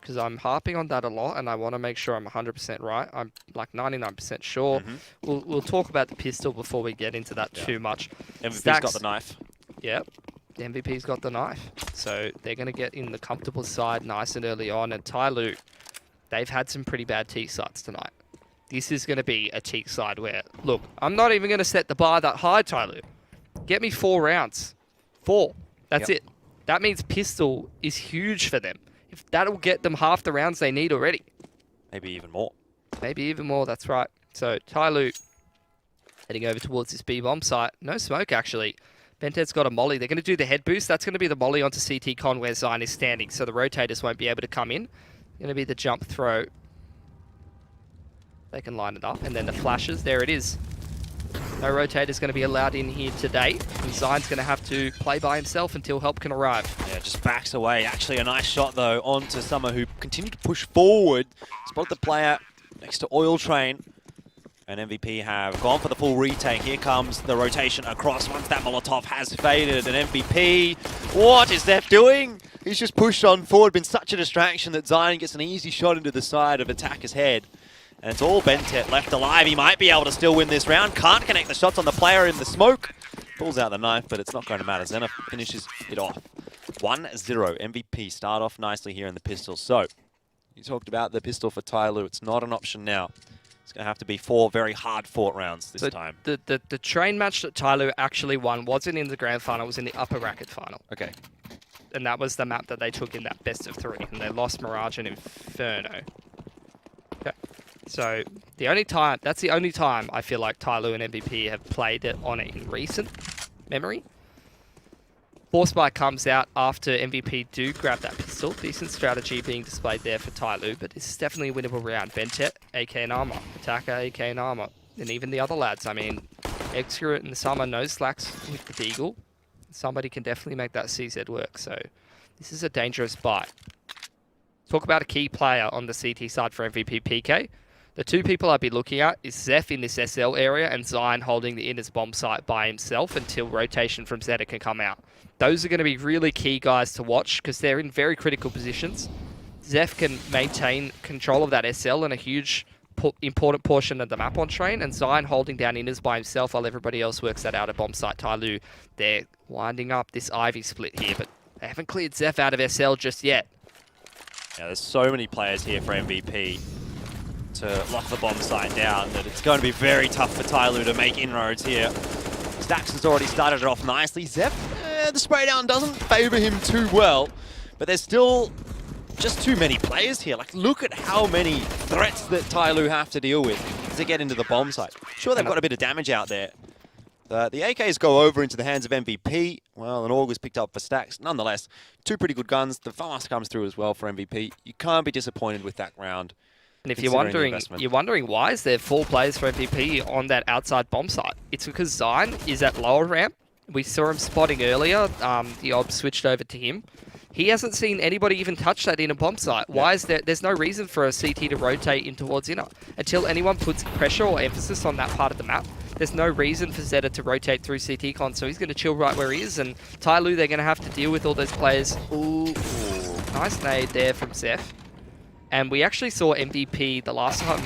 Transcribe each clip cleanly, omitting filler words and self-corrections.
because I'm harping on that a lot, and I want to make sure I'm 100% right. I'm like 99% sure. We'll talk about the pistol before we get into that too much. MVP's got the knife. Yep. The MVP's got the knife. So they're going to get in the comfortable side nice and early on. And TYLOO, they've had some pretty bad teak sides tonight. This is going to be a teak side where, look, I'm not even going to set the bar that high, TYLOO. Get me 4 rounds. 4. That's it. That means pistol is huge for them. If that'll get them half the rounds they need already. Maybe even more. Maybe even more, that's right. So TYLOO heading over towards this B-bomb site. No smoke, actually. Bented's got a molly. They're going to do the head boost. That's going to be the molly onto CT Con where Zion is standing, so the rotators won't be able to come in. Going to be the jump throw. They can line it up. And then the flashes. There it is. No rotators going to be allowed in here today. And Zion's going to have to play by himself until help can arrive. Yeah, just backs away. Actually, a nice shot, though, onto Summer, who continued to push forward. Spotted the player next to Oil Train. And MVP have gone for the full retake. Here comes the rotation across once that Molotov has faded. And MVP, what is Zeph doing? He's just pushed on forward. Been such a distraction that Zion gets an easy shot into the side of Attacker's head. And it's all Bentet left alive. He might be able to still win this round. Can't connect the shots on the player in the smoke. Pulls out the knife, but it's not going to matter. Zena finishes it off. 1-0. MVP start off nicely here in the pistol. So, you talked about the pistol for TYLOO. It's not an option now. It's going to have to be 4 very hard-fought rounds this time. The train match that TYLOO actually won wasn't in the grand final. It was in the upper bracket final. Okay. And that was the map that they took in that best of 3. And they lost Mirage and Inferno. Okay. So that's the only time I feel like TYLOO and MVP have played it on it in recent memory. Force Spike comes out after MVP do grab that pistol. Decent strategy being displayed there for TYLOO, but this is definitely a winnable round. Bentet, AK and Armor. Attacker, AK and Armor. And even the other lads. I mean, Execute and Summer, no slacks with the Deagle. Somebody can definitely make that CZ work. So this is a dangerous bite. Talk about a key player on the CT side for MVP PK. The 2 people I'd be looking at is Zeph in this SL area and Zion holding the inner's bomb site by himself until rotation from Zeta can come out. Those are going to be really key guys to watch because they're in very critical positions. Zeph can maintain control of that SL and a huge important portion of the map on train, and Zion holding down inners by himself while everybody else works that out of bomb site. TYLOO, they're winding up this Ivy split here, but they haven't cleared Zeph out of SL just yet. Yeah, there's so many players here for MVP to lock the bomb site down that it's going to be very tough for TYLOO to make inroads here. Stax has already started it off nicely. Zeph, the spray down doesn't favor him too well, but there's still just too many players here. Like, look at how many threats that TYLOO have to deal with to get into the bomb site. Sure, they've got a bit of damage out there. The AKs go over into the hands of MVP. Well, an AUG was picked up for Stax. Nonetheless, 2 pretty good guns. The FAST comes through as well for MVP. You can't be disappointed with that round. And if you're wondering why is there 4 players for MVP on that outside bomb site, it's because Zion is at lower ramp. We saw him spotting earlier. The OB switched over to him. He hasn't seen anybody even touch that inner bomb site. Why is there? There's no reason for a CT to rotate in towards inner until anyone puts pressure or emphasis on that part of the map. There's no reason for Zeta to rotate through CT con, so he's going to chill right where he is. And TYLOO, they're going to have to deal with all those players. Ooh, nice nade there from Zeph. And we actually saw MVP the last time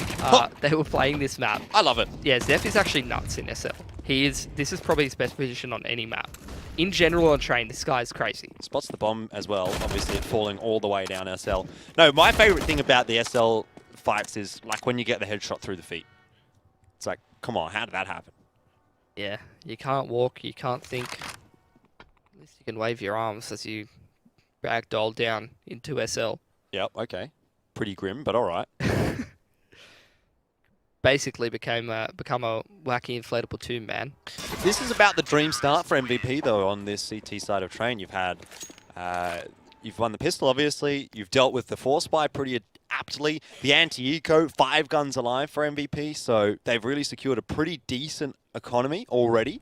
they were playing this map. I love it. Yeah, Zeph is actually nuts in SL. This is probably his best position on any map. In general on train, this guy is crazy. Spots the bomb as well, obviously it falling all the way down SL. No, my favorite thing about the SL fights is like when you get the headshot through the feet. It's like, come on, how did that happen? Yeah, you can't walk, you can't think. At least you can wave your arms as you ragdoll down into SL. Yep, okay. Pretty grim, but all right. Basically become a wacky inflatable tomb, man. This is about the dream start for MVP though on this CT side of train. You've had, you've won the pistol obviously. You've dealt with the force spy pretty aptly. The anti-eco, 5 guns alive for MVP. So they've really secured a pretty decent economy already.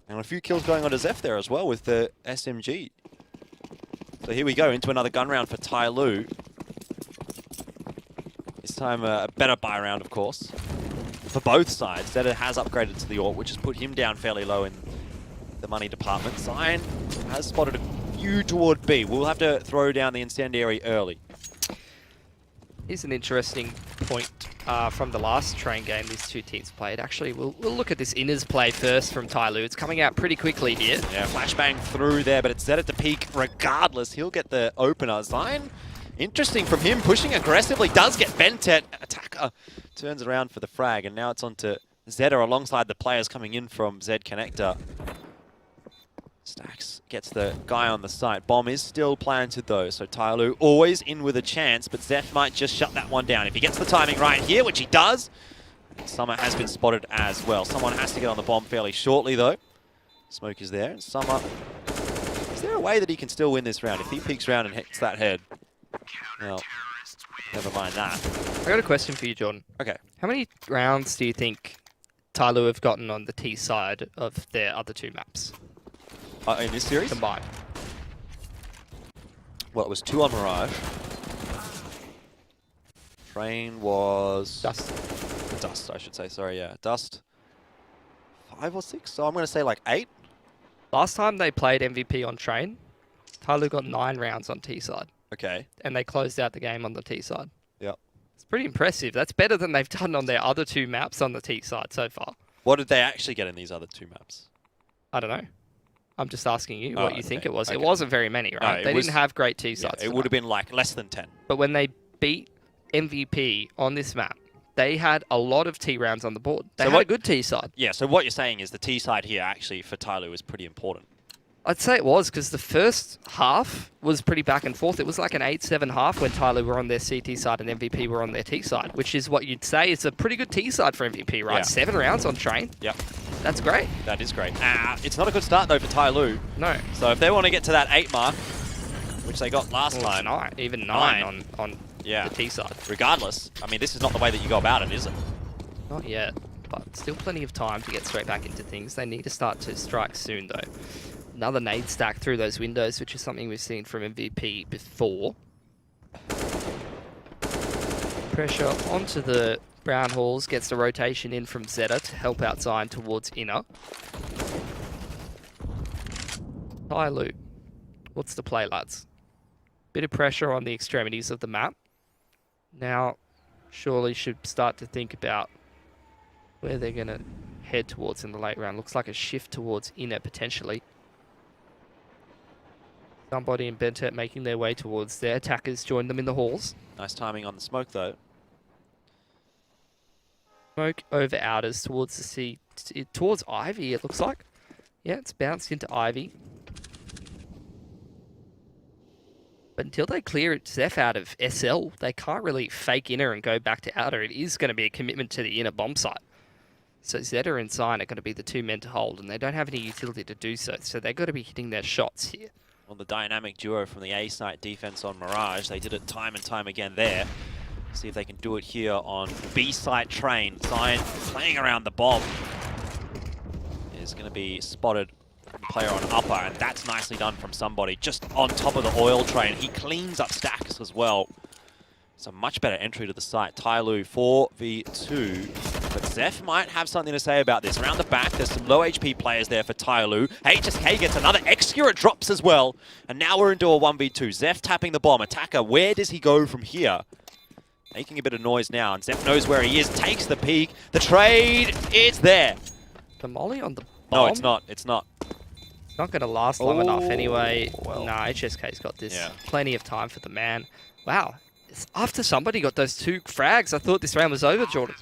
And a few kills going on to Zeph there as well with the SMG. So here we go into another gun round for TYLOO. This time a better buy round, of course, for both sides. Zeta has upgraded to the AUG, which has put him down fairly low in the money department. Zion has spotted a few toward B. We'll have to throw down the incendiary early. Here's an interesting point from the last train game these two teams played. Actually, we'll look at this inners play first from TYLOO. It's coming out pretty quickly here. Yeah, flashbang through there, but it's set at the peak regardless. He'll get the opener. Zion, interesting from him, pushing aggressively, does get Bentet. Attacker turns around for the frag, and now it's on to Zeta alongside the players coming in from Z Connector. Stacks gets the guy on the site. Bomb is still planted though, so TYLOO always in with a chance, but Zeph might just shut that one down. If he gets the timing right here, which he does, Summer has been spotted as well. Someone has to get on the bomb fairly shortly though. Smoke is there, and Summer, is there a way that he can still win this round? If he peeks around and hits that head, well, never mind that. I got a question for you, Jordan. Okay. How many rounds do you think TYLOO have gotten on the T side of their other two maps? In this series? Combined. Well, it was 2 on Mirage. Train was... Dust, I should say. Sorry, yeah. Dust. 5 or 6? So I'm going to say like 8. Last time they played MVP on Train, TYLOO got 9 rounds on T side. Okay. And they closed out the game on the T side. Yep. It's pretty impressive. That's better than they've done on their other two maps on the T side so far. What did they actually get in these other 2 maps? I don't know. I'm just asking you what you think it was. Okay. It wasn't very many, right? No, they didn't have great T sides. Yeah, it would have been like less than 10. But when they beat MVP on this map, they had a lot of T rounds on the board. They had a good T side. Yeah, so what you're saying is the T side here actually for TYLOO is pretty important. I'd say it was, because the first half was pretty back and forth. It was like an 8-7 half when TYLOO were on their CT side and MVP were on their T side, which is what you'd say is a pretty good T side for MVP, right? Yeah. 7 rounds on Train. Yep. That's great. That is great. It's not a good start though for TYLOO. No. So if they want to get to that 8 mark, which they got last time. 9. Even 9 on yeah. the T side. Regardless, I mean, this is not the way that you go about it, is it? Not yet, but still plenty of time to get straight back into things. They need to start to strike soon, though. Another nade stack through those windows, which is something we've seen from MVP before. Pressure onto the brown halls, gets the rotation in from Zeta to help out Zion towards inner. TYLOO. What's the play, lads? Bit of pressure on the extremities of the map. Now, surely should start to think about where they're going to head towards in the late round. Looks like a shift towards inner, potentially. Somebody and Bentet making their way towards their attackers, join them in the halls. Nice timing on the smoke, though. Smoke over outers towards the sea, towards Ivy, it looks like. Yeah, it's bounced into Ivy. But until they clear Zeph out of SL, they can't really fake inner and go back to outer. It is going to be a commitment to the inner bomb site. So Zeta and Zion are going to be the 2 men to hold, and they don't have any utility to do so. So they've got to be hitting their shots here. Well, the dynamic duo from the A site defense on Mirage, they did it time and time again there. See if they can do it here on B site Train. Zion playing around the bomb is going to be spotted. Player on upper, and that's nicely done from somebody just on top of the oil train. He cleans up Stacks as well. It's a much better entry to the site. TYLOO 4v2. But Zeph might have something to say about this. Around the back, there's some low HP players there for TYLOO. HSK gets another Excurate drops as well. And now we're into a 1v2. Zeph tapping the bomb. Attacker, where does he go from here? Making a bit of noise now, and Zeph knows where he is. Takes the peek. The trade is there. The molly on the bomb? No, it's not. It's not. It's not going to last long enough anyway. Well. Nah, HSK's got this. Yeah. Plenty of time for the man. Wow. After somebody got those 2 frags, I thought this round was over, Jordan.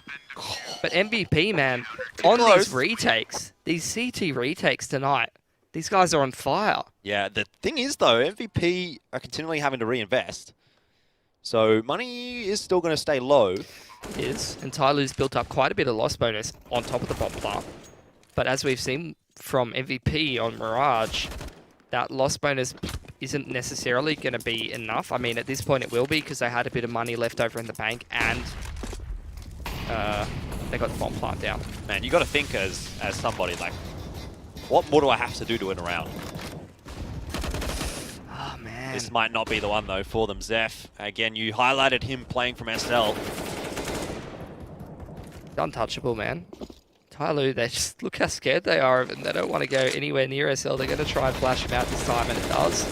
But MVP, man, on these retakes, these CT retakes tonight, these guys are on fire. Yeah, the thing is, though, MVP are continually having to reinvest. So money is still going to stay low. It is. And TYLOO's built up quite a bit of loss bonus on top of the bomb plant. But as we've seen from MVP on Mirage, that loss bonus isn't necessarily going to be enough. I mean, at this point it will be, because they had a bit of money left over in the bank, and they got the bomb plant down. Man, you got to think as somebody, like, what more do I have to do to win a round? Oh, man. This might not be the one, though, for them. Zeph, again, you highlighted him playing from SL. Untouchable, man. TYLOO, they just look how scared they are of it, and they don't want to go anywhere near SL. They're going to try and flash him out this time, and it does.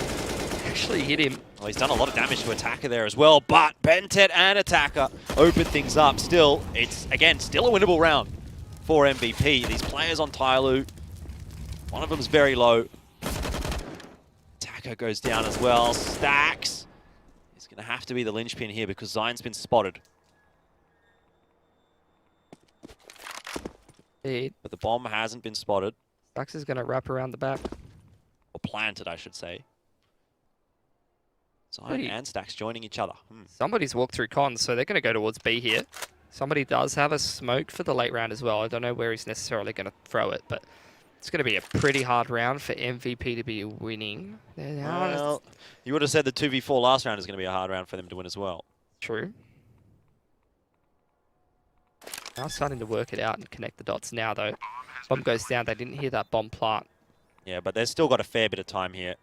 actually hit him. Well, he's done a lot of damage to Attacker there as well, but Bentet and Attacker open things up. Still, it's, again, still a winnable round for MVP. These players on TYLOO, one of them's very low. Attacker goes down as well. Stacks is going to have to be the linchpin here because Zion's been spotted. But the bomb hasn't been spotted. Stacks is going to wrap around the back. Or planted, I should say. Zion and Stacks joining each other. Somebody's walked through cons, so they're going to go towards B here. Somebody does have a smoke for the late round as well. I don't know where he's necessarily going to throw it, but it's going to be a pretty hard round for MVP to be winning. Well, you would have said the 2v4 last round is going to be a hard round for them to win as well. True. Now starting to work it out and connect the dots now, though. Bomb goes down. They didn't hear that bomb plant. Yeah, but they've still got a fair bit of time here.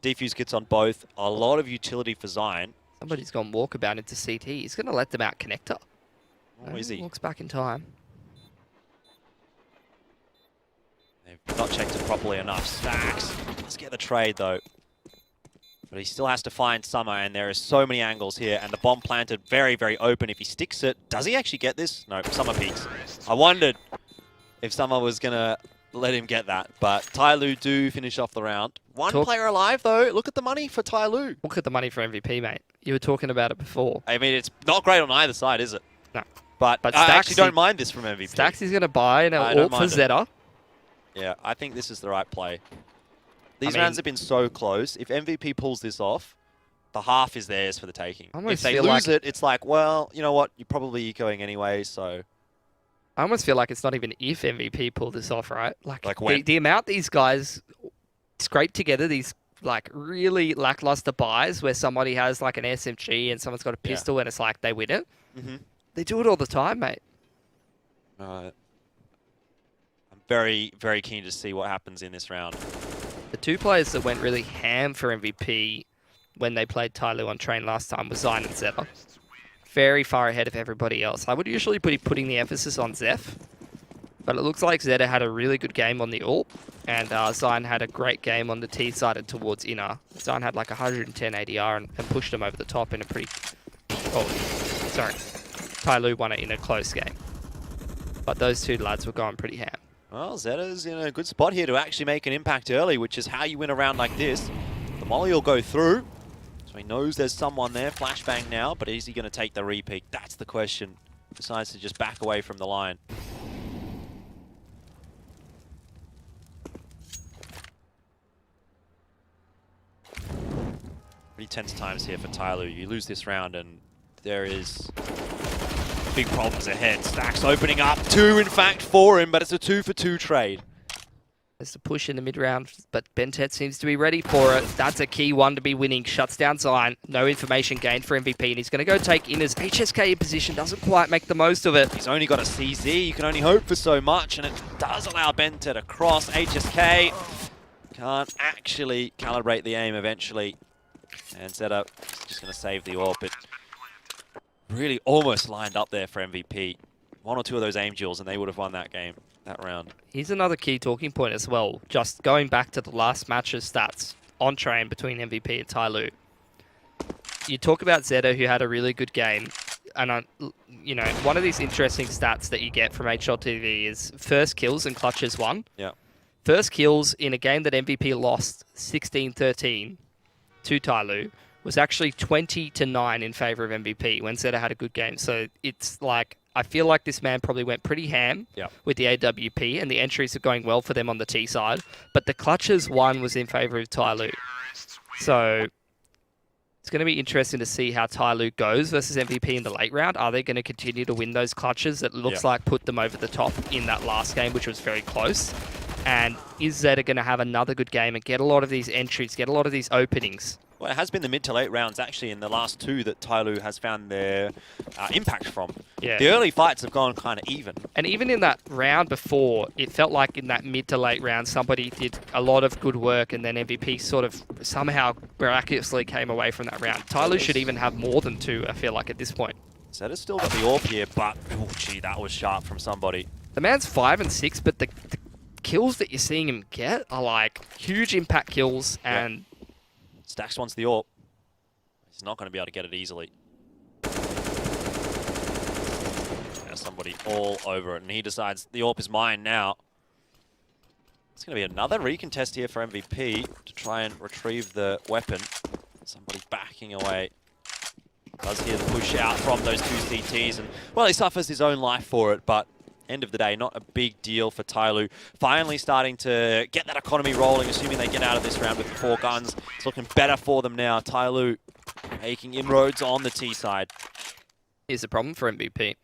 Defuse gets on both. A lot of utility for Zion. Somebody's gone walkabout into CT. He's going to let them out connector. Oh, is he? Looks back in time. They've not checked it properly enough. Stacks. Let's get the trade, though. But he still has to find Summer, and there are so many angles here. And the bomb planted very, very open. If he sticks it, does he actually get this? No, Summer peeks. I wondered if Summer was going to let him get that. But TYLOO do finish off the round. One player alive, though. Look at the money for TYLOO. Look at the money for MVP, mate. You were talking about it before. I mean, it's not great on either side, is it? No. But I actually don't mind this from MVP. Stacks is going to buy an ult for Zeta. Yeah, I think this is the right play. These rounds have been so close. If MVP pulls this off, the half is theirs for the taking. If they lose it, it's like, well, you know what? You're probably going anyway, so... I almost feel like it's not even if MVP pulled this off, right? Like the amount these guys scrape together, these like really lackluster buys where somebody has like an SMG and someone's got a pistol and it's like they win it. They do it all the time, mate. I'm very, very keen to see what happens in this round. The two players that went really ham for MVP when they played TYLOO on Train last time was Zion and Zeta. Very far ahead of everybody else. I would usually be putting the emphasis on Zeph, but it looks like Zeta had a really good game on the ult, and Zion had a great game on the T side and towards inner. Zion had like 110 ADR and pushed him over the top in a pretty... Oh, sorry. TYLOO won it in a close game. But those two lads were going pretty ham. Well, Zeta's in a good spot here to actually make an impact early, which is how you win a round like this. The molly will go through, so he knows there's someone there. Flashbang now, but is he going to take the repeat? That's the question. Decides to just back away from the line. Pretty tense times here for TYLOO. You lose this round and there is big problems ahead. Stacks opening up. 2, in fact, for him, but it's a 2-for-2 trade. There's the push in the mid-round, but Bentet seems to be ready for it. That's a key one to be winning. Shuts down Zion. No information gained for MVP, and he's going to go take Inners. HSK in position, doesn't quite make the most of it. He's only got a CZ. You can only hope for so much, and it does allow Bentet to cross. HSK can't actually calibrate the aim eventually. And Zeta just going to save the AWP. It really almost lined up there for MVP. 1 or 2 of those aim duels, and they would have won that game. That round. Here's another key talking point as well. Just going back to the last match's stats on Train between MVP and TYLOO. You talk about Zeta, who had a really good game, and you know, one of these interesting stats that you get from HLTV is first kills and clutches won. Yeah. First kills in a game that MVP lost 16-13 to TYLOO was actually 20-9 in favor of MVP when Zeta had a good game. So it's like, I feel like this man probably went pretty ham with the AWP, and the entries are going well for them on the T side. But the clutches one was in favor of TYLOO. So it's going to be interesting to see how TYLOO goes versus MVP in the late round. Are they going to continue to win those clutches that looks like put them over the top in that last game, which was very close? And is Zeta going to have another good game and get a lot of these entries, get a lot of these openings? Well, it has been the mid to late rounds, actually, in the last 2 that TYLOO has found their impact from. Yeah. The early fights have gone kind of even. And even in that round before, it felt like in that mid to late round, somebody did a lot of good work, and then MVP sort of somehow miraculously came away from that round. TYLOO should even have more than 2, I feel like, at this point. Zeta's still got the AWP here, but, oh, gee, that was sharp from somebody. The man's 5 and 6, but the kills that you're seeing him get are like huge impact kills, and Stax wants the AWP. He's not going to be able to get it easily. There's somebody all over it, and he decides the AWP is mine now. It's going to be another recontest here for MVP to try and retrieve the weapon. Somebody backing away. Does hear the push out from those two CTs, and well, he suffers his own life for it, but end of the day, not a big deal for TYLOO. Finally starting to get that economy rolling, assuming they get out of this round with 4 guns. It's looking better for them now. TYLOO making inroads on the T side. Here's the problem for MVP.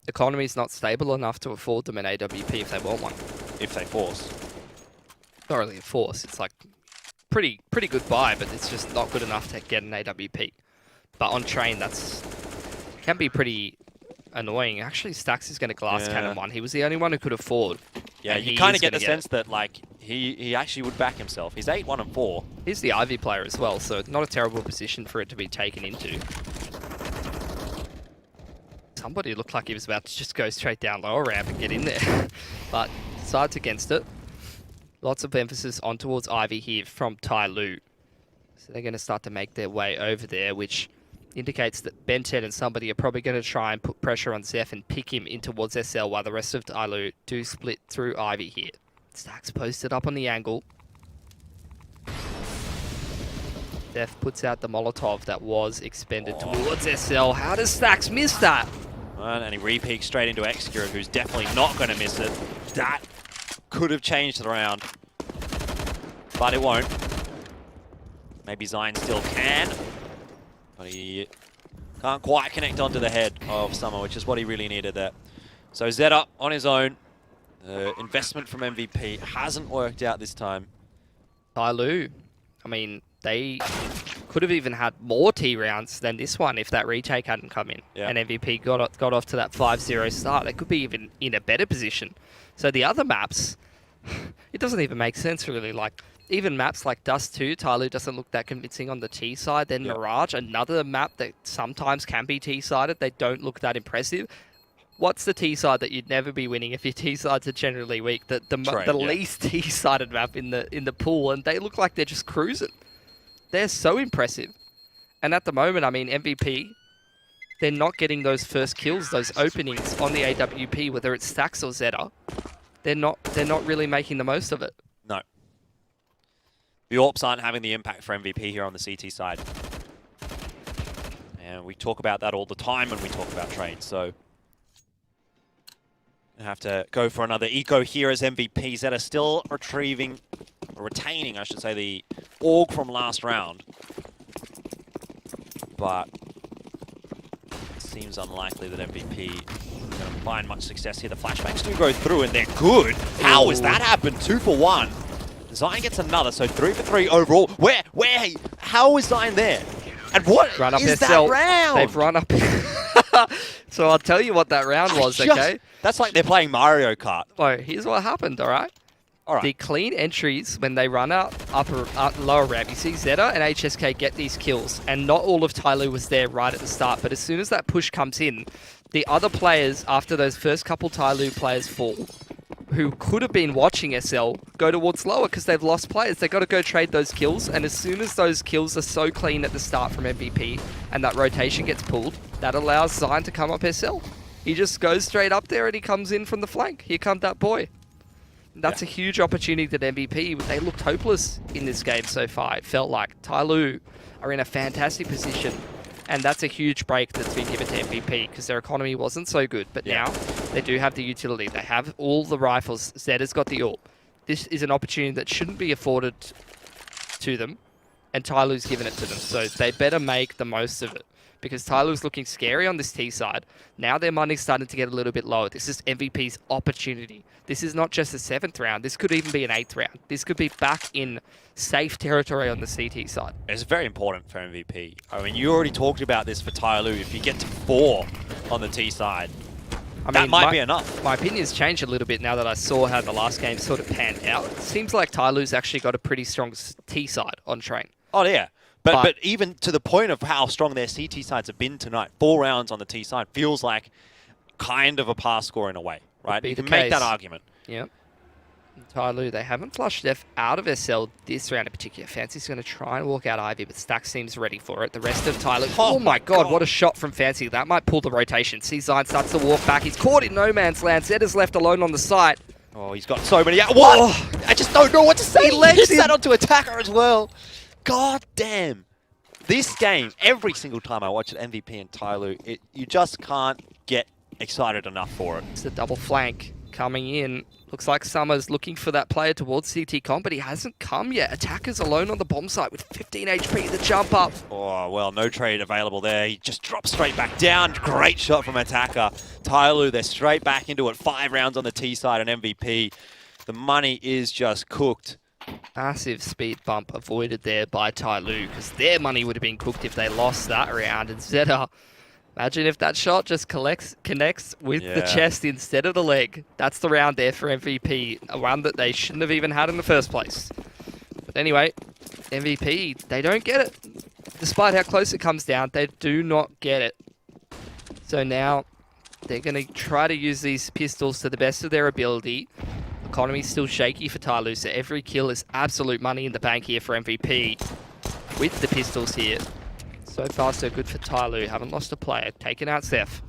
Economy's not stable enough to afford them an AWP if they want one. If they force. Not really a force. It's like pretty good buy, but it's just not good enough to get an AWP. But on train, can be pretty annoying. Actually, Stax is going to glass cannon one. He was the only one who could afford. Yeah, you kind of get the sense that like he actually would back himself. He's 8-1-4. He's the Ivy player as well, so not a terrible position for it to be taken into. Somebody looked like he was about to just go straight down lower ramp and get in there, but decides against it. Lots of emphasis on towards Ivy here from TYLOO. So they're going to start to make their way over there, which indicates that Ben 10 and somebody are probably going to try and put pressure on Zeph and pick him in towards SL while the rest of TYLOO do split through Ivy here. Stax posted up on the angle. Zeph puts out the Molotov that was expended towards SL. How does Stax miss that? And he re-peeks straight into Execute, who's definitely not going to miss it. That could have changed the round, but it won't. Maybe Zion still can, but he can't quite connect onto the head of Summer, which is what he really needed there. So Zeta on his own. The investment from MVP hasn't worked out this time. TYLOO, I mean, they could have even had more T rounds than this one if that retake hadn't come in. Yeah. And MVP got off to that 5-0 start. They could be even in a better position. So the other maps, it doesn't even make sense really. Like, even maps like Dust 2, TYLOO doesn't look that convincing on the T side. Then Mirage, another map that sometimes can be T-sided, they don't look that impressive. What's the T-side that you'd never be winning if your T-sides are generally weak? The least T-sided map in the pool, and they look like they're just cruising. They're so impressive. And at the moment, I mean, MVP, they're not getting those first kills, those openings on the AWP, whether it's Stax or Zeta. They're not really making the most of it. No. The AWPs aren't having the impact for MVP here on the CT side. And we talk about that all the time when we talk about trades, so have to go for another eco here as MVP. Zeta still retaining, I should say, the AUG from last round. But it seems unlikely that MVP is going to find much success here. The flashbangs do go through and they're good. How has that happened? 2 for 1. Zion gets another, so 3 for 3 overall. How is Zion there? And what is that round? They've run up. So I'll tell you what that round was, okay? That's like they're playing Mario Kart. So here's what happened, all right? All right. The clean entries, when they run out lower ramp, you see Zeta and HSK get these kills, and not all of TYLOO was there right at the start, but as soon as that push comes in, the other players, after those first couple TYLOO players fall, who could have been watching SL, go towards lower because they've lost players. They've got to go trade those kills, and as soon as those kills are so clean at the start from MVP and that rotation gets pulled, that allows Zion to come up SL. He just goes straight up there and he comes in from the flank. Here comes that boy. That's a huge opportunity that MVP, they looked hopeless in this game so far. It felt like TYLOO are in a fantastic position, and that's a huge break that's been given to MVP because their economy wasn't so good. But now they do have the utility. They have all the rifles. Zeta's got the AWP. This is an opportunity that shouldn't be afforded to them, and TYLOO's given it to them. So they better make the most of it, because TYLOO's looking scary on this T side. Now their money's starting to get a little bit lower. This is MVP's opportunity. This is not just a 7th round. This could even be an 8th round. This could be back in safe territory on the CT side. It's very important for MVP. I mean, you already talked about this for TYLOO. If you get to 4 on the T side, that might be enough. My opinion's changed a little bit now that I saw how the last game sort of panned out. It seems like TYLOO's actually got a pretty strong T side on train. Oh, yeah. But even to the point of how strong their CT sides have been tonight, 4 rounds on the T side feels like kind of a pass score in a way, right? You can make that argument. Yeah. TYLOO, they haven't flushed Def out of SL this round in particular. Fancy's going to try and walk out Ivy, but Stack seems ready for it. The rest of TYLOO, oh my god, what a shot from Fancy. That might pull the rotation. See Zion starts to walk back. He's caught in no man's land. Zed is left alone on the site. Oh, he's got so many. What? Oh, I just don't know what to say. He legs that onto attacker as well. God damn. This game, every single time I watch it, MVP and TYLOO, you just can't get excited enough for it. It's a double flank coming in. Looks like Summer's looking for that player towards CT Comp, but he hasn't come yet. Attacker's alone on the bomb site with 15 HP, the jump up. Oh, well, no trade available there. He just drops straight back down. Great shot from Attacker. TYLOO, they're straight back into it. 5 rounds on the T side and MVP. The money is just cooked. Massive speed bump avoided there by TYLOO, because their money would have been cooked if they lost that round. And Zeta, imagine if that shot just connects with the chest instead of the leg. That's the round there for MVP, a round that they shouldn't have even had in the first place. But anyway, MVP, they don't get it. Despite how close it comes down, they do not get it. So now they're going to try to use these pistols to the best of their ability. Economy's still shaky for TYLOO, so every kill is absolute money in the bank here for MVP with the pistols here. So far, so good for TYLOO. Haven't lost a player. Taken out Seth.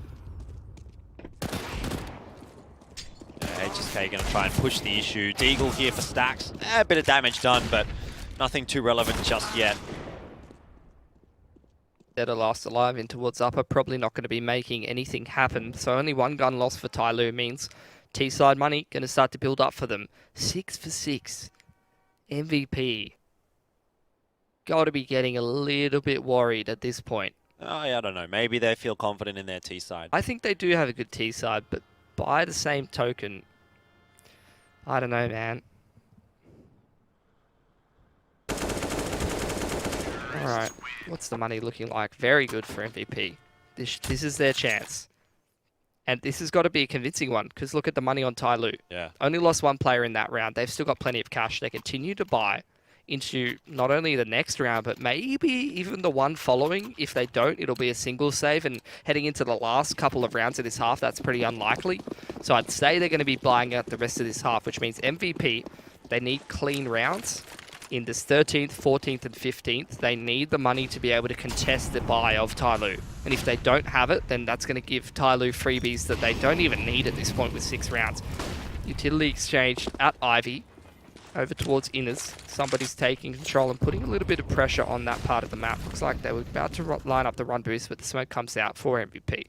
HSK going to try and push the issue. Deagle here for Stacks. A bit of damage done, but nothing too relevant just yet. They're the last alive in towards upper. Probably not going to be making anything happen. So only one gun loss for TYLOO means T-side money going to start to build up for them. 6 for 6. MVP. Got to be getting a little bit worried at this point. Oh, yeah, I don't know. Maybe they feel confident in their T-side. I think they do have a good T-side, but by the same token, I don't know, man. Alright, what's the money looking like? Very good for MVP. This is their chance. And this has got to be a convincing one, because look at the money on TYLOO. Yeah. Only lost one player in that round. They've still got plenty of cash. They continue to buy into not only the next round, but maybe even the one following. If they don't, it'll be a single save. And heading into the last couple of rounds of this half, that's pretty unlikely. So I'd say they're going to be buying out the rest of this half, which means MVP, they need clean rounds. In this 13th, 14th, and 15th, they need the money to be able to contest the buy of TYLOO. And if they don't have it, then that's going to give TYLOO freebies that they don't even need at this point with 6 rounds. Utility exchanged at Ivy. Over towards Inners. Somebody's taking control and putting a little bit of pressure on that part of the map. Looks like they were about to line up the run boost, but the smoke comes out for MVP.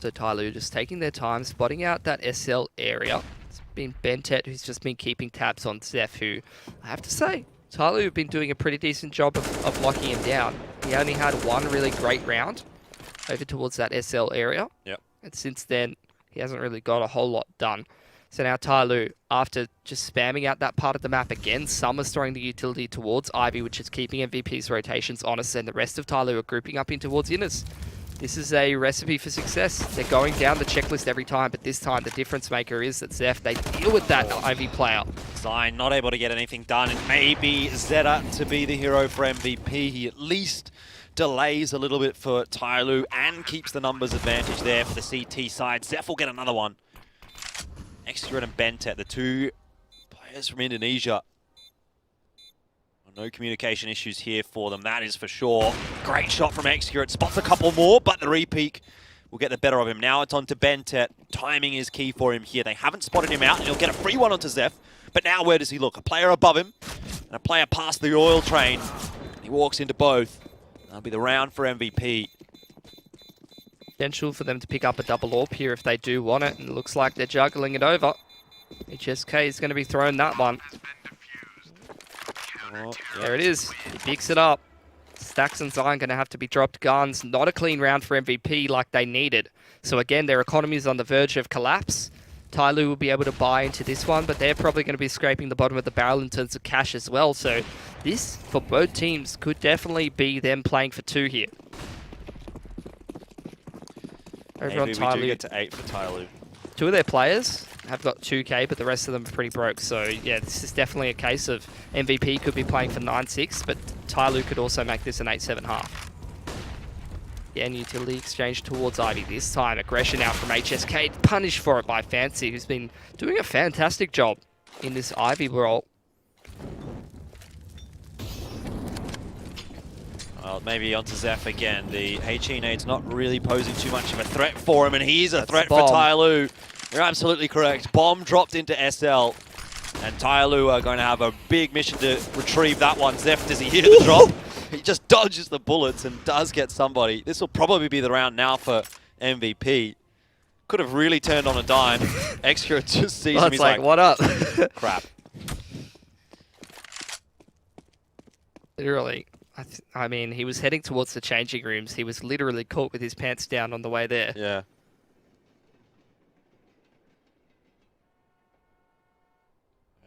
So TYLOO just taking their time, spotting out that SL area. It's been Bentet who's just been keeping tabs on Zeph, who, I have to say, TYLOO have been doing a pretty decent job of locking him down. He only had one really great round over towards that SL area. Yep. And since then, he hasn't really got a whole lot done. So now TYLOO, after just spamming out that part of the map again, Summer's throwing the utility towards Ivy, which is keeping MVP's rotations honest, and the rest of TYLOO are grouping up in towards Inners. This is a recipe for success. They're going down the checklist every time, but this time the difference maker is that Zeph, they deal with that Ivy player. Zion not able to get anything done, and maybe Zeta to be the hero for MVP. He at least delays a little bit for TYLOO and keeps the numbers advantage there for the CT side. Zeph will get another one. Excuret and Bentet, the two players from Indonesia. No communication issues here for them, that is for sure. Great shot from Excuret, spots a couple more, but the repeak will get the better of him. Now it's on to Bentet. Timing is key for him here. They haven't spotted him out, and he'll get a free one onto Zeph. But now where does he look? A player above him, and a player past the oil train. He walks into both. That'll be the round for MVP. Potential for them to pick up a double AWP here if they do want it, and it looks like they're juggling it over. HSK is going to be throwing that one. Oh, yep. There it is. He picks it up. Stacks and Zion going to have to be dropped guns. Not a clean round for MVP like they needed. So again, their economy is on the verge of collapse. TYLOO will be able to buy into this one, but they're probably going to be scraping the bottom of the barrel in terms of cash as well. So this, for both teams, could definitely be them playing for 2 here. Over on Maybe we TYLOO. do get to 8 for TYLOO. 2 of their players have got 2k, but the rest of them are pretty broke. So yeah, this is definitely a case of MVP could be playing for 9-6, but TYLOO could also make this an 8-7 half. Again, utility exchange towards Ivy this time. Aggression out from HSK, punished for it by Fancy, who's been doing a fantastic job in this Ivy role. Well, maybe onto Zeph again. The HE nade's not really posing too much of a threat for him, and he's a threat for TYLOO. You're absolutely correct. Bomb dropped into SL, and TYLOO are going to have a big mission to retrieve that one. Zeph, does he hear the drop? He just dodges the bullets and does get somebody. This will probably be the round now for MVP. Could have really turned on a dime. Extra just sees him. He's like, what up? Crap. Literally. I mean, he was heading towards the changing rooms. He was literally caught with his pants down on the way there. Yeah.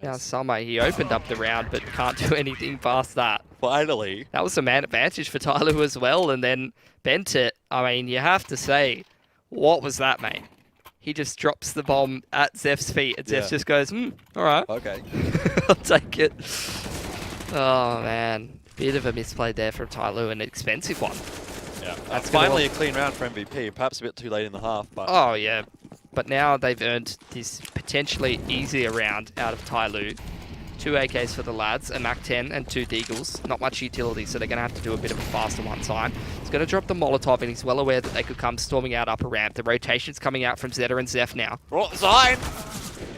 Now, Summer, he opened up the round, but can't do anything past that. Finally. That was a man advantage for TYLOO as well, and then bent it. I mean, you have to say, what was that, mate? He just drops the bomb at Zeph's feet, and Zeph just goes, all right. Okay. I'll take it. Oh, man. Bit of a misplay there from TYLOO, an expensive one. Yeah, that's finally a clean round for MVP. Perhaps a bit too late in the half, but... Oh, yeah. But now they've earned this potentially easier round out of TYLOO. 2 AKs for the lads, a MAC-10 and 2 Deagles. Not much utility, so they're going to have to do a bit of a faster one time. He's going to drop the Molotov, and he's well aware that they could come storming out upper ramp. The rotation's coming out from Zeta and Zeph now. Sign!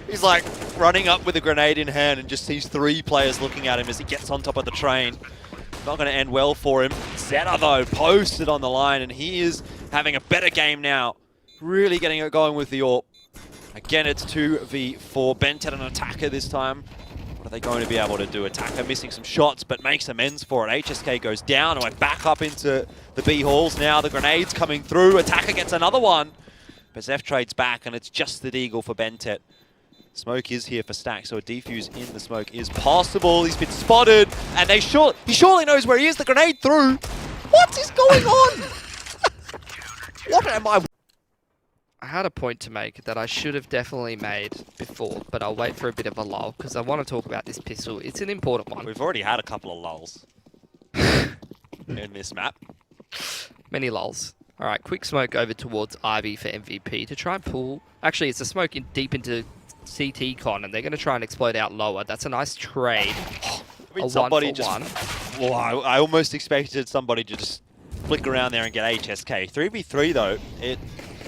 He's like running up with a grenade in hand and just sees 3 players looking at him as he gets on top of the train. Not going to end well for him. Zeta, though, posted on the line, and he is having a better game now. Really getting it going with the AWP. Again, it's 2v4. Bentet an attacker this time. What are they going to be able to do? Attacker missing some shots, but makes amends for it. HSK goes down, and we're back up into the B halls now. The grenade's coming through. Attacker gets another one. But Zeph trades back, and it's just the Deagle for Bentet. Smoke is here for Stack, so a defuse in the smoke is possible. He's been spotted, and he surely knows where he is. The grenade through. What is going on? What am I? I had a point to make that I should have definitely made before, but I'll wait for a bit of a lull, because I want to talk about this pistol. It's an important one. We've already had a couple of lulls in this map. Many lulls. All right, quick smoke over towards Ivy for MVP to try and pull. Actually, it's a smoke deep into CT con, and they're going to try and explode out lower. That's a nice trade. I mean, somebody just... Well, I almost expected somebody to just flick around there and get HSK. 3v3, though, it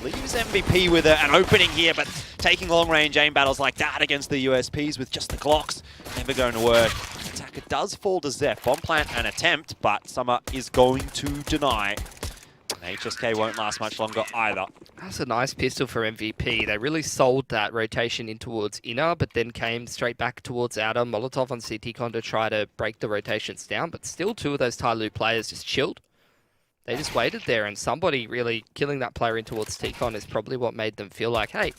leaves MVP with an opening here, but taking long-range aim battles like that against the USPs with just the Glocks, never going to work. Attacker does fall to Zeph. Bomb plant an attempt, but Summer is going to deny. And HSK won't last much longer either. That's a nice pistol for MVP. They really sold that rotation in towards inner, but then came straight back towards outer. Molotov on CT con to try to break the rotations down, but still 2 of those TYLOO players just chilled. They just waited there, and somebody really killing that player in towards T-Con is probably what made them feel like, hey,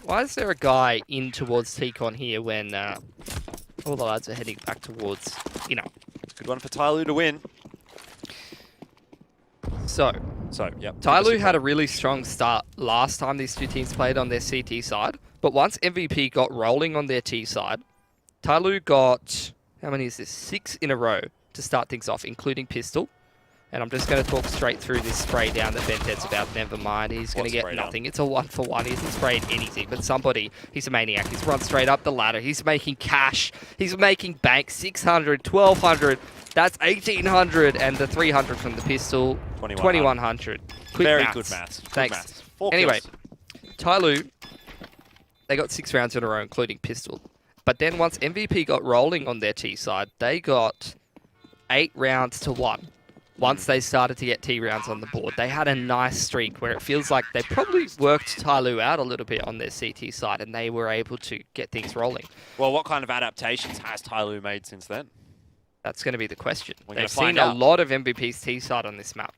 why is there a guy in towards T-Con here when all the lads are heading back towards, you know. Good one for TYLOO to win. So yep. TYLOO had a really strong start last time these 2 teams played on their CT side, but once MVP got rolling on their T side, TYLOO got, how many is this? 6 in a row to start things off, including pistol. And I'm just going to talk straight through this spray down that Bentet's about. Never mind. He's going to get nothing. It's a 1-for-1. He hasn't sprayed anything. But somebody, he's a maniac. He's run straight up the ladder. He's making cash. He's making bank. 600, 1,200. That's 1,800. And the 300 from the pistol. 2,100. Very good maths. Thanks. Anyway, TYLOO, they got 6 rounds in a row, including pistol. But then once MVP got rolling on their T side, they got 8 rounds to 1. Once they started to get T rounds on the board, they had a nice streak where it feels like they probably worked TYLOO out a little bit on their CT side, and they were able to get things rolling. Well, what kind of adaptations has TYLOO made since then? That's going to be the question. They've seen a lot of MVP's T side on this map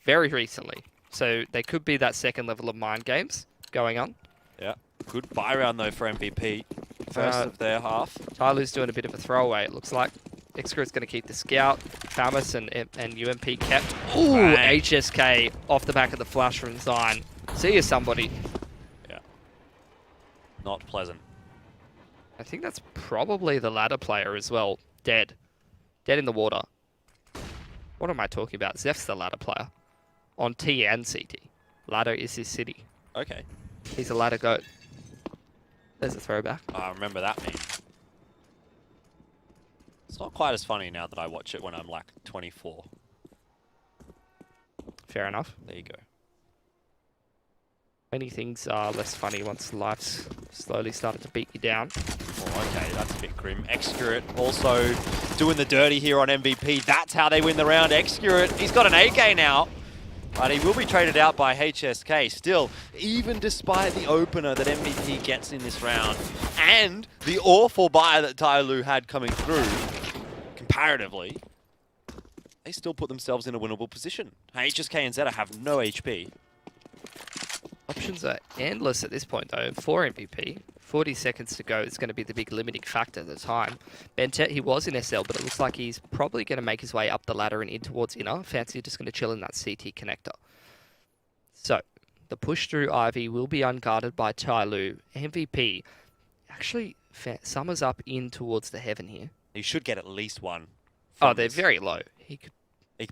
very recently, so they could be that second level of mind games going on. Yeah, good buy round though for MVP. First of their half. TYLOO's doing a bit of a throwaway, it looks like. Xcrew is going to keep the scout. Famis and UMP kept. Ooh, Bang. HSK off the back of the flash from Zine. See you, somebody. Yeah. Not pleasant. I think that's probably the ladder player as well. Dead. Dead in the water. What am I talking about? Zeph's the ladder player. on T and CT. Ladder is his city. Okay. He's a ladder goat. There's a throwback. I remember that meme. It's not quite as funny now that I watch it when I'm like 24. Fair enough. There you go. Many things are less funny once life's slowly started to beat you down. Oh, okay, that's a bit grim. Excurate also doing the dirty here on MVP. That's how they win the round. Excurate, he's got an AK now, but he will be traded out by HSK. Still, even despite the opener that MVP gets in this round, and the awful buy that TYLOO had coming through, comparatively, they still put themselves in a winnable position. HSK and Zeta have no HP. Options are endless at this point, though, for MVP. 40 seconds to go. It's going to be the big limiting factor at the time. Bentet, he was in SL, but it looks like he's probably going to make his way up the ladder and in towards inner. Fancy just going to chill in that CT connector. So, the push through Ivy will be unguarded by TYLOO. MVP actually summers up in towards the heaven here. He should get at least one. Oh, they're very low. He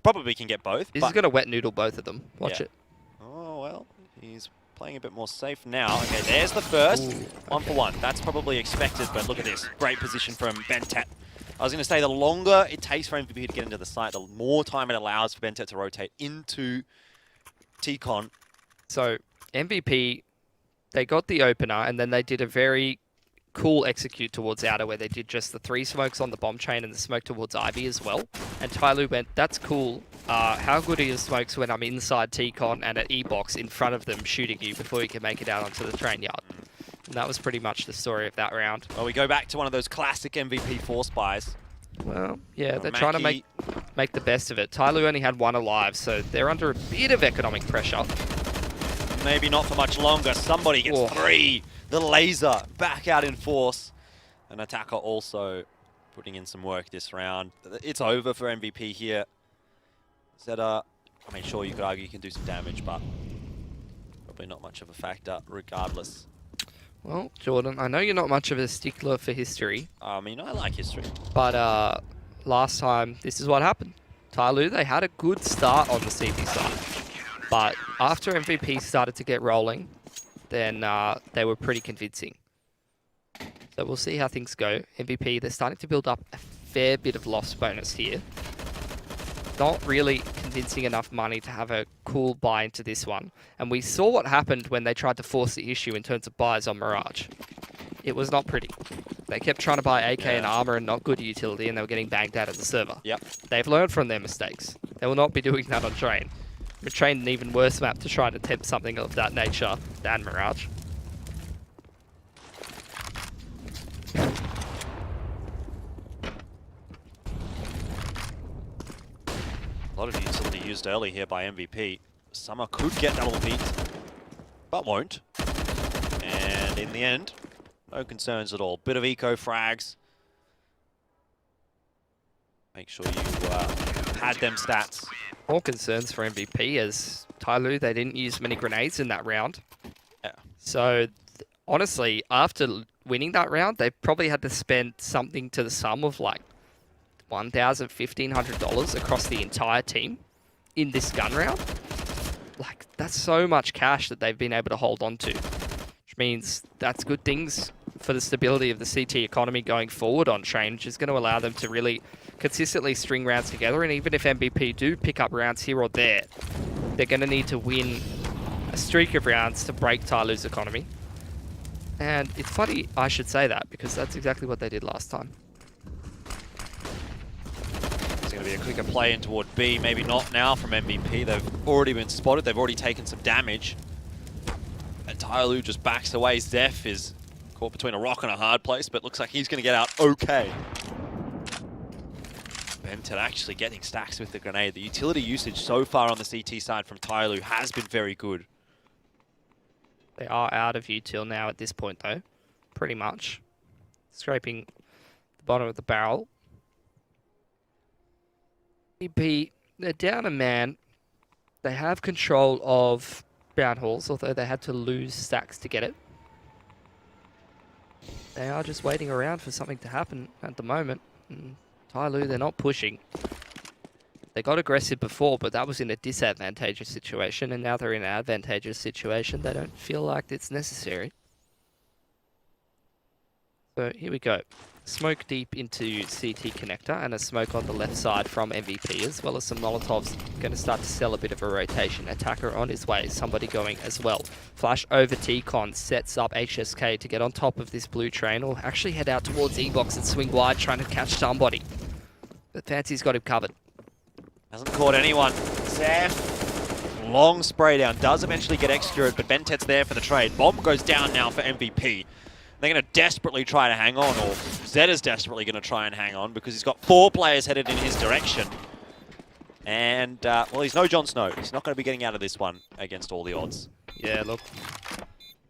probably can get both. This is going to wet noodle both of them. Watch it. Oh, well, he's playing a bit more safe now. Okay, there's the first. Ooh, one for one. That's probably expected, but look at this. Great position from Bentet. I was going to say the longer it takes for MVP to get into the site, the more time it allows for Bentet to rotate into T-Con. So, MVP, they got the opener, and then they did a very cool execute towards outer where they did just the 3 smokes on the bomb chain and the smoke towards Ivy as well. And TYLOO went, that's cool. How good are your smokes when I'm inside T-Con and at E-Box in front of them shooting you before you can make it out onto the train yard? And that was pretty much the story of that round. Well, we go back to one of those classic MVP force buys. Well, yeah, they're trying to make the best of it. TYLOO only had 1 alive, so they're under a bit of economic pressure. Maybe not for much longer. Somebody gets 3. The laser back out in force. An attacker also putting in some work this round. It's over for MVP here. Zeta, I mean, sure, you could argue you can do some damage, but probably not much of a factor regardless. Well, Jordan, I know you're not much of a stickler for history. I mean, I like history. But last time, this is what happened. TYLOO, they had a good start on the CT side. But after MVP started to get rolling, then they were pretty convincing. So we'll see how things go. MVP, they're starting to build up a fair bit of loss bonus here. Not really convincing enough money to have a cool buy into this one. And we saw what happened when they tried to force the issue in terms of buys on Mirage. It was not pretty. They kept trying to buy AK and armor and not good utility, and they were getting banged out of the server. Yep. They've learned from their mistakes. They will not be doing that on Train. Train an even worse map to try and attempt something of that nature than Mirage. A lot of utility used early here by MVP. Summer could get double beat, but won't. And in the end, no concerns at all. Bit of eco frags. Make sure you had them stats. More concerns for MVP as TYLOO, they didn't use many grenades in that round. Yeah. So, honestly, after winning that round, they probably had to spend something to the sum of like $1,000, $1,500 across the entire team in this gun round. Like, that's so much cash that they've been able to hold on to, which means that's good things for the stability of the CT economy going forward on Train, which is going to allow them to really consistently string rounds together. And even if MVP do pick up rounds here or there, they're going to need to win a streak of rounds to break TYLOO's economy. And it's funny I should say that, because that's exactly what they did last time. It's going to be a quicker play in toward B. Maybe not now from MVP. They've already been spotted. They've already taken some damage. And TYLOO just backs away. Zeph is caught between a rock and a hard place, but looks like he's going to get out okay. Bentet actually getting stacks with the grenade. The utility usage so far on the CT side from TYLOO has been very good. They are out of util now at this point, though. Pretty much. Scraping the bottom of the barrel. EP, they're down a man. They have control of Brown Halls, although they had to lose stacks to get it. They are just waiting around for something to happen at the moment. And TYLOO, they're not pushing. They got aggressive before, but that was in a disadvantageous situation, and now they're in an advantageous situation. They don't feel like it's necessary. So here we go. Smoke deep into CT connector, and a smoke on the left side from MVP, as well as some Molotovs. Going to start to sell a bit of a rotation. Attacker on his way, somebody going as well. Flash over T-Con, sets up HSK to get on top of this blue train, or actually head out towards E-Box and swing wide, trying to catch somebody. But Fancy's got him covered. Hasn't caught anyone. Zeph, long spray down, does eventually get executed, but Bentet's there for the trade. Bomb goes down now for MVP. They're going to desperately try to hang on, or Zed is desperately going to try and hang on because he's got 4 players headed in his direction. And, well, he's no Jon Snow. He's not going to be getting out of this one against all the odds. Yeah, look,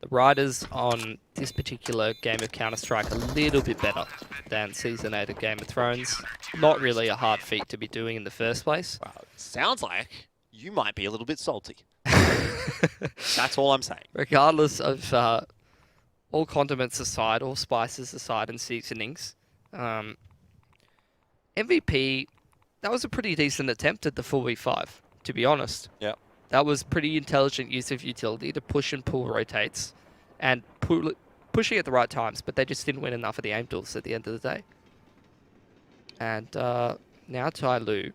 the riders on this particular game of Counter-Strike a little bit better than Season 8 of Game of Thrones. Not really a hard feat to be doing in the first place. Wow, sounds like you might be a little bit salty. That's all I'm saying. Regardless of all condiments aside, all spices aside and seasonings, MVP, that was a pretty decent attempt at the full V5, to be honest. Yeah. That was pretty intelligent use of utility to push and pull rotates and pushing at the right times, but they just didn't win enough of the aim duels at the end of the day. And now TYLOO,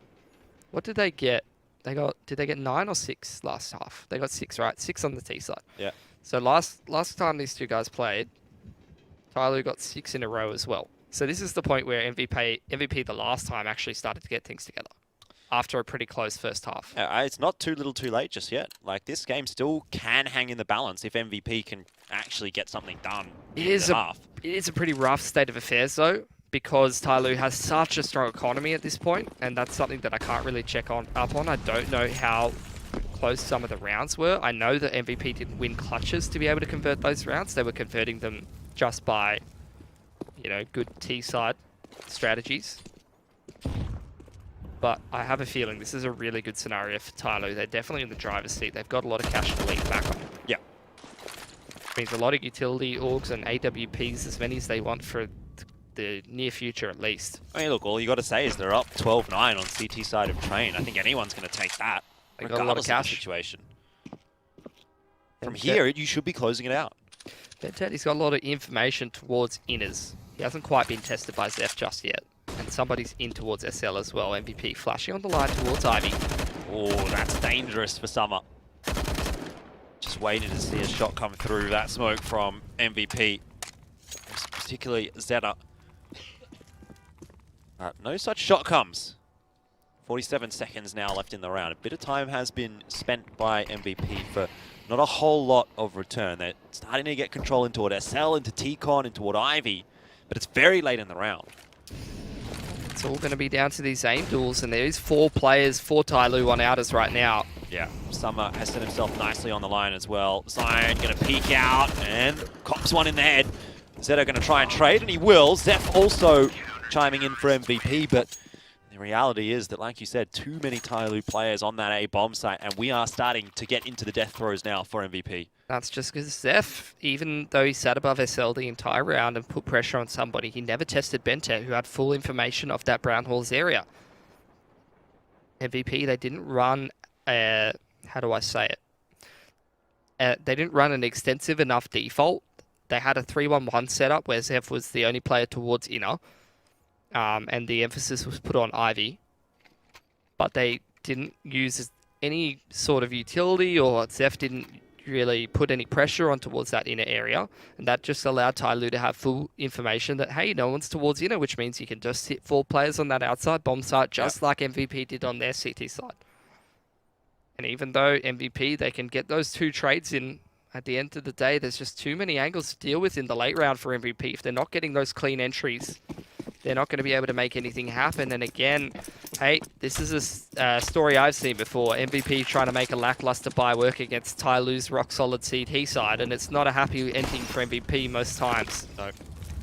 what did they get? Did they get 9 or 6 last half? They got 6, right? 6 on the T side. Yeah. So last time these two guys played, TYLOO got 6 in a row as well. So this is the point where MVP the last time actually started to get things together after a pretty close first half. It's not too little too late just yet. Like, this game still can hang in the balance if MVP can actually get something done in the half. It is a pretty rough state of affairs, though, because TYLOO has such a strong economy at this point, and that's something that I can't really check up on. I don't know how close some of the rounds were. I know that MVP didn't win clutches to be able to convert those rounds. They were converting them just by, you know, good T-side strategies. But I have a feeling this is a really good scenario for TYLOO. They're definitely in the driver's seat. They've got a lot of cash to lean back on. Yeah. Means a lot of utility orgs and AWPs, as many as they want for the near future at least. I mean, look, all you got to say is they're up 12-9 on CT side of Train. I think anyone's going to take that, They got a lot of regardless cash. the situation. From And here, you should be closing it out. Bentet, he's got a lot of information towards inners. He hasn't quite been tested by Zeph just yet. And somebody's in towards SL as well. MVP flashing on the line towards Ivy. Oh, that's dangerous for Summer. Just waiting to see a shot come through that smoke from MVP. Particularly Zeta. No such shot comes. 47 seconds now left in the round. A bit of time has been spent by MVP for not a whole lot of return. They're starting to get control in toward SL, into T-Con, and toward Ivy. But it's very late in the round. It's all going to be down to these aim duels, and there is 4 players for TYLOO on outers right now. Yeah, Summer has set himself nicely on the line as well. Zion going to peek out and cops one in the head. Zeta going to try and trade, and he will. Zeph also chiming in for MVP, but the reality is that, like you said, too many TYLOO players on that A bomb site, and we are starting to get into the death throes now for MVP. That's just because Zeph, even though he sat above SL the entire round and put pressure on somebody, he never tested Bentet, who had full information of that Brown Halls area. MVP, they didn't run, how do I say it? They didn't run an extensive enough default. They had a 3-1-1 setup where Zeph was the only player towards inner, and the emphasis was put on Ivy. But they didn't use any sort of utility, or Zeph didn't really put any pressure on towards that inner area, and that just allowed TYLOO to have full information that, hey, no one's towards inner, which means you can just hit 4 players on that outside bomb site, just like MVP did on their CT side. And even though MVP, they can get those 2 trades in, at the end of the day, there's just too many angles to deal with in the late round for MVP. If they're not getting those clean entries, they're not going to be able to make anything happen. And again, hey, this is a story I've seen before. MVP trying to make a lackluster buy work against TYLOO's rock-solid CT side, and it's not a happy ending for MVP most times. No,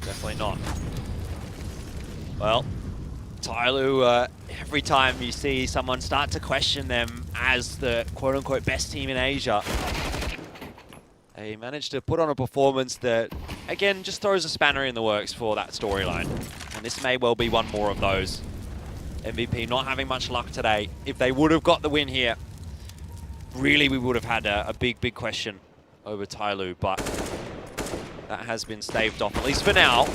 definitely not. Well, TYLOO, every time you see someone start to question them as the quote-unquote best team in Asia, they managed to put on a performance that, again, just throws a spanner in the works for that storyline. And this may well be one more of those. MVP not having much luck today. If they would have got the win here, really we would have had a big, big question over TYLOO, but that has been staved off, at least for now.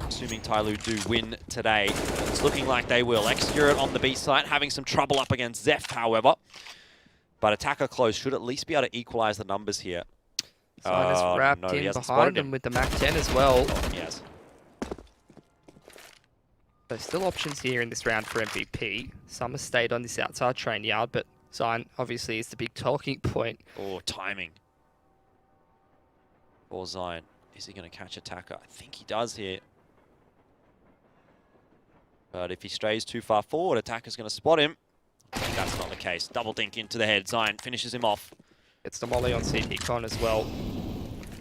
Assuming TYLOO do win today. It's looking like they will. Execute on the B site, having some trouble up against Zeph, however. But attacker close should at least be able to equalize the numbers here. Siner's wrapped no, he in hasn't behind spotted him with the Mac 10 as well. Oh, yes. So still options here in this round for MVP. Summer stayed on this outside train yard, but Zion obviously is the big talking point. Oh, timing. For Zion. Is he going to catch attacker? I think he does here. But if he strays too far forward, attacker's going to spot him. I think that's not the case. Double dink into the head. Zion finishes him off. Gets the molly on CT Con as well.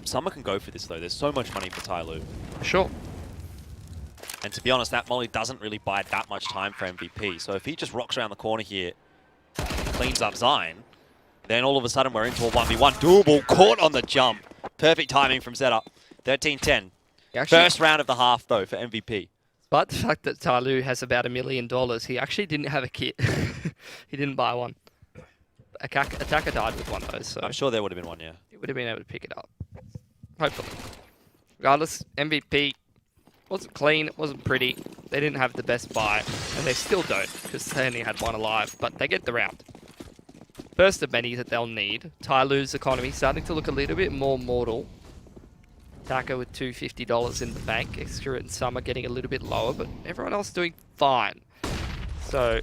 Summer can go for this, though. There's so much money for TYLOO. Sure. And to be honest, that molly doesn't really buy that much time for MVP. So if he just rocks around the corner here, cleans up Zion, then all of a sudden we're into a 1v1. Doable, caught on the jump. Perfect timing from setup. 13-10. First round of the half, though, for MVP. But the fact that TYLOO has about $1 million, he actually didn't have a kit. He didn't buy one. Attacker died with one though, so I'm sure there would have been one, yeah. he would have been able to pick it up. Hopefully. Regardless, MVP wasn't clean, it wasn't pretty. They didn't have the best buy, and they still don't, because they only had one alive, but they get the round. First of many that they'll need. TYLOO's economy starting to look a little bit more mortal. Attacker with $250 in the bank. Execute and Summer getting a little bit lower, but everyone else doing fine. So,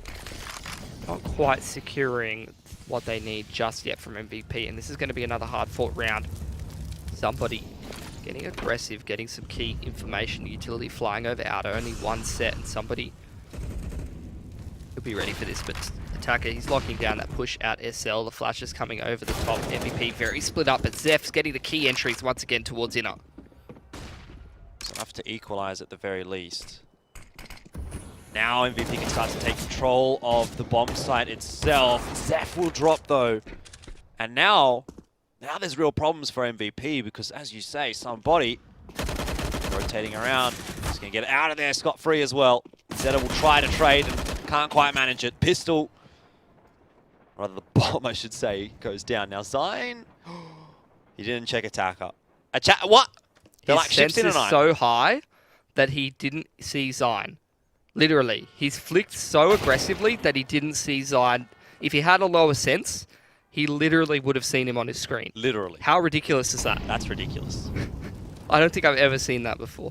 not quite securing what they need just yet from MVP, and this is going to be another hard-fought round. Somebody getting aggressive, getting some key information, utility flying over outer, only one set, and somebody could be ready for this, but Attacker, he's locking down that push out SL, the flash is coming over the top, MVP very split up, but Zeph's getting the key entries once again towards inner. It's enough to equalize at the very least. Now MVP can start to take control of the bomb site itself. Zeph will drop though. And now there's real problems for MVP because as you say, somebody rotating around. He's going to get out of there scot-free as well. Zeta will try to trade and can't quite manage it. Pistol, rather the bomb I should say, goes down. Now Zion, he didn't check attacker. What? They're His like ships sense in a is night. so high that he didn't see Zion. Literally, he's flicked so aggressively that he didn't see Zion. If he had a lower sense, he literally would have seen him on his screen. Literally. How ridiculous is that? That's ridiculous. I don't think I've ever seen that before.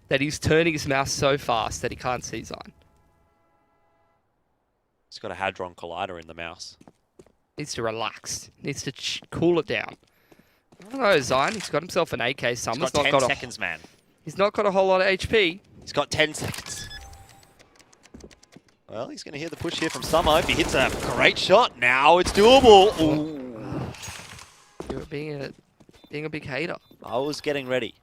That he's turning his mouse so fast that he can't see Zion. He's got a Hadron Collider in the mouse. Needs to relax. Needs to cool it down. I don't know, Zion. He's got himself an AK. Summer's He's got not 10 got seconds, man. He's not got a whole lot of HP. He's got 10 seconds. Well, he's going to hear the push here from Summer. If he hits a great shot, now it's doable. Ooh. You're being a big hater. I was getting ready.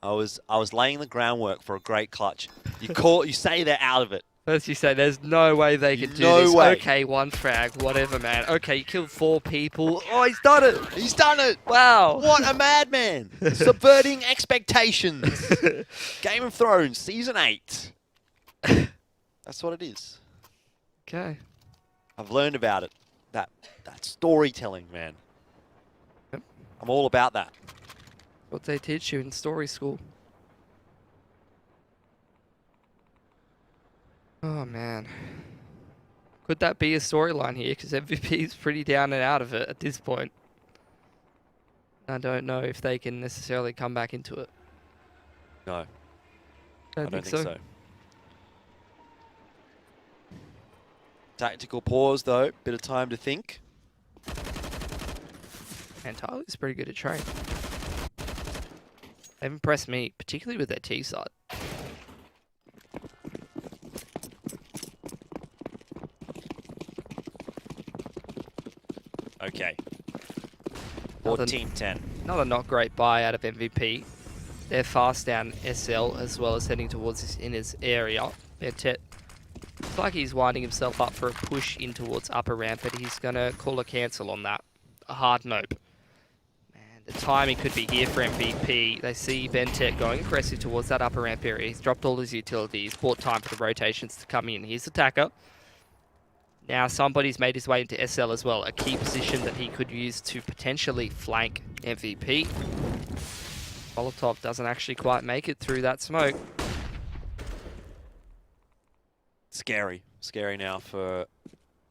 I was laying the groundwork for a great clutch. You say they're out of it. First you say, there's no way they could do No this. way. Okay, one frag, whatever, man. Okay, you killed 4 people. Oh, he's done it. He's done it. Wow. What a madman. Subverting expectations. Game of Thrones, Season 8. That's what it is. Okay. I've learned about it. That storytelling, man. Yep. I'm all about that. What they teach you in story school. Oh, man. Could that be a storyline here? Because MVP is pretty down and out of it at this point. I don't know if they can necessarily come back into it. No, I Don't don't think think so. Tactical pause, though. Bit of time to think. And Tyler's pretty good at train. They've impressed me, particularly with their T side. Okay. Another- 14-10. Another not great buy out of MVP. They're fast down SL as well as heading towards this inners area. It's like he's winding himself up for a push in towards upper ramp, but he's going to call a cancel on that. A hard nope. Man, The timing could be here for MVP. They see Bentet going aggressive towards that upper ramp area. He's dropped all his utilities, bought time for the rotations to come in. Here's Attacker. Now somebody's made his way into SL as well, a key position that he could use to potentially flank MVP. Molotov doesn't actually quite make it through that smoke. Scary now for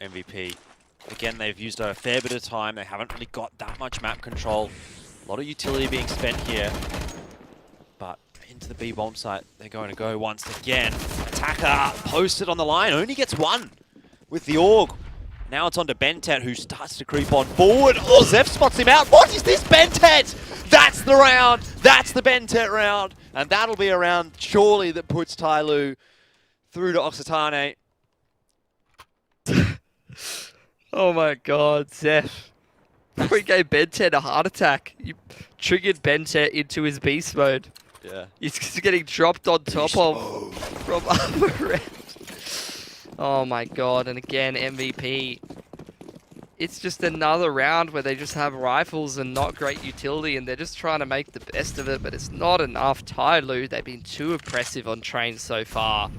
MVP. Again, they've used a fair bit of time. They haven't really got that much map control. A lot of utility being spent here. But into the B bomb site, they're going to go once again. Attacker posted on the line, only gets one with the AUG. Now it's on to Bentet, who starts to creep on forward. Oh, Zeph spots him out. What is this, Bentet? That's the round. That's the Bentet round. And that'll be a round, surely, that puts TYLOO through to Occitane. Oh my god, Zeph. We gave Bentet a heart attack. You triggered Bentet into his beast mode. Yeah. He's getting dropped on top of from upper end. Oh my god, and again, MVP. It's just another round where they just have rifles and not great utility, and they're just trying to make the best of it, but it's not enough. TYLOO, they've been too oppressive on trains so far.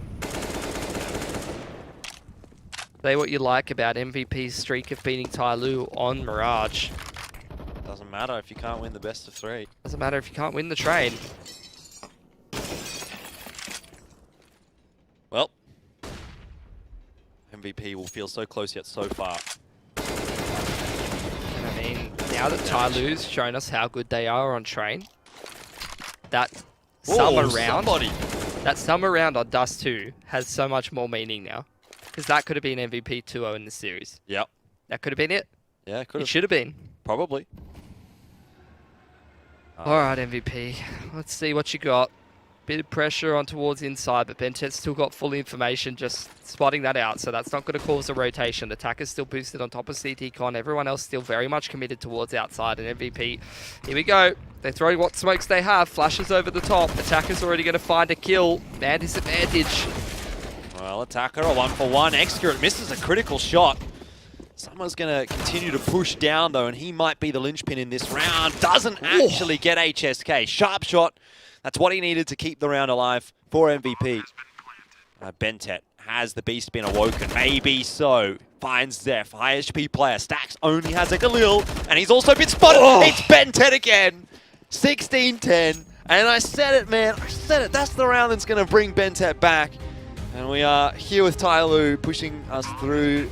Say what you like about MVP's streak of beating TYLOO on Mirage. Doesn't matter if you can't win the best of 3. Doesn't matter if you can't win the train. Well, MVP will feel so close yet so far. And I mean, now that TYLOO's shown us how good they are on train, that summer round on Dust 2 has so much more meaning now. Because that could have been MVP 2-0 in the series. Yep. That could have been it. Yeah, it could have. It should have been. Probably. Alright, MVP. Let's see what you got. Bit of pressure on towards inside, but Bentet's still got full information, just spotting that out, so that's not going to cause a rotation. Attacker's still boosted on top of CTCon. Everyone else still very much committed towards outside, and MVP. Here we go. They throw what smokes they have. Flashes over the top. Attacker's already going to find a kill. Man disadvantage. Well, Attacker, a 1-for-1. Excurate misses a critical shot. Someone's going to continue to push down, though, and he might be the linchpin in this round. Doesn't actually get HSK. Sharp shot. That's what he needed to keep the round alive for MVP. Bentet, has the beast been awoken? Maybe so. Finds Zeph, high HP player. Stacks only has a Galil, and he's also been spotted. Oh. It's Bentet again. 16-10. And I said it, man. I said it. That's the round that's going to bring Bentet back. And we are here with TYLOO pushing us through